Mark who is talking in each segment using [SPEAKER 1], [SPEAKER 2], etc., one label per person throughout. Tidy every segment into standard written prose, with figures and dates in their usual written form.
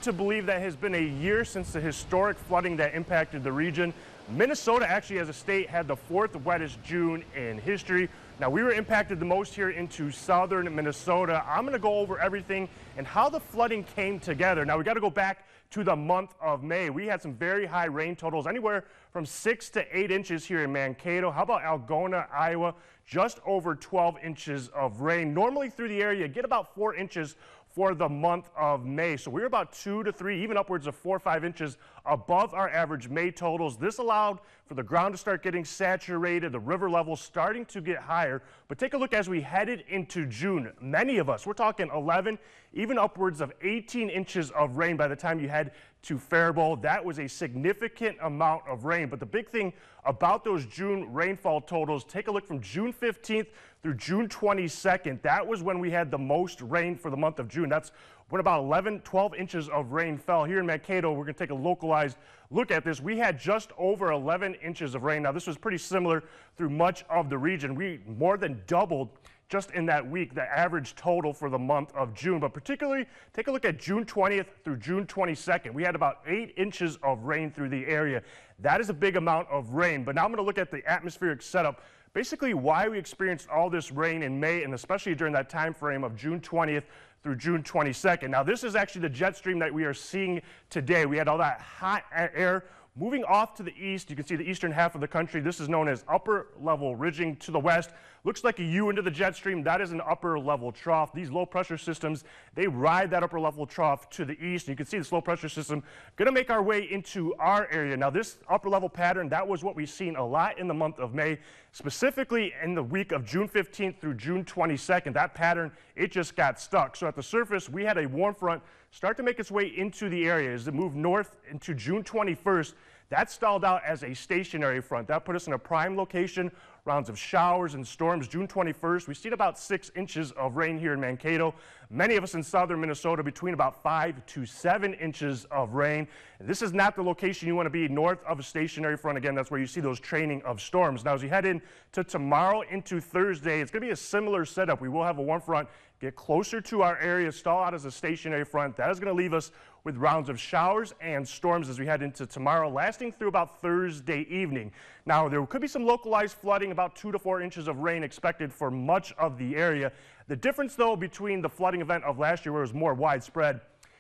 [SPEAKER 1] To believe that it has been a year since the historic flooding that impacted the region. Minnesota actually as a state had the fourth wettest June in history. Now we were impacted the most here into southern Minnesota. I'm going to go over everything and how the flooding came together. Now we got to go back to the month of May. We had some very high rain totals, anywhere from 6 to 8 inches here in Mankato. How about Algona, Iowa? Just over 12 inches of rain. Normally through the area, you get about 4 inches for the month of May. So we were about 2 to 3, even upwards of 4 or 5 inches above our average May totals. This allowed for the ground to start getting saturated, the river levels starting to get higher. But take a look as we headed into June. Many of us, we're talking 11, even upwards of 18 inches of rain by the time you head to Faribault. That was a significant amount of rain. But the big thing about those June rainfall totals, take a look from June 15th through June 22nd. That was when we had the most rain for the month of June. That's when about 12 inches of rain fell. Here in Mankato, we're going to take a localized look at this. We had just over 11 inches of rain. Now, this was pretty similar through much of the region. We more than doubled just in that week the average total for the month of June. But particularly, take a look at June 20th through June 22nd. We had about 8 inches of rain through the area. That is a big amount of rain. But now I'm going to look at the atmospheric setup, basically why we experienced all this rain in May, and especially during that time frame of June 20th through June 22nd. Now, this is actually the jet stream that we are seeing today. We had all that hot air moving off to the east. You can see the eastern half of the country. This is known as upper level ridging. To the west, looks like a U into the jet stream. That is an upper level trough. These low pressure systems, they ride that upper level trough to the east. You can see this low pressure system going to make our way into our area. Now, this upper level pattern, that was what we've seen a lot in the month of May, specifically in the week of June 15th through June 22nd. That pattern, it just got stuck. So at the surface, we had a warm front start to make its way into the area. As it moved north into June 21st, that stalled out as a stationary front. That put us in a prime location, rounds of showers and storms. June 21st, we've seen about 6 inches of rain here in Mankato. Many of us in southern Minnesota between about 5 to 7 inches of rain. And this is not the location you want to be north of a stationary front. Again, that's where you see those training of storms. Now, as you head into tomorrow into Thursday, it's going to be a similar setup. We will have a warm front get closer to our area, stall out as a stationary front. That is going to leave us with rounds of showers and storms as we head into tomorrow, lasting through about Thursday evening. Now, there could be some localized flooding, about 2 to 4 inches of rain expected for much of the area. The difference, though, between the flooding event of last year, where it was more widespread,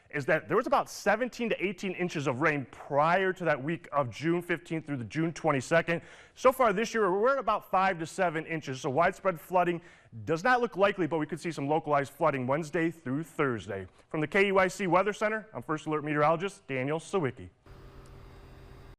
[SPEAKER 1] is that there was about 17 to 18 inches of rain prior to that week of June 15th through the June 22nd. So far this year, we're at about 5 to 7 inches, so widespread flooding does not look likely, but we could see some localized flooding Wednesday through Thursday. From the KUIC Weather Center, I'm First Alert Meteorologist Daniel Sawicki.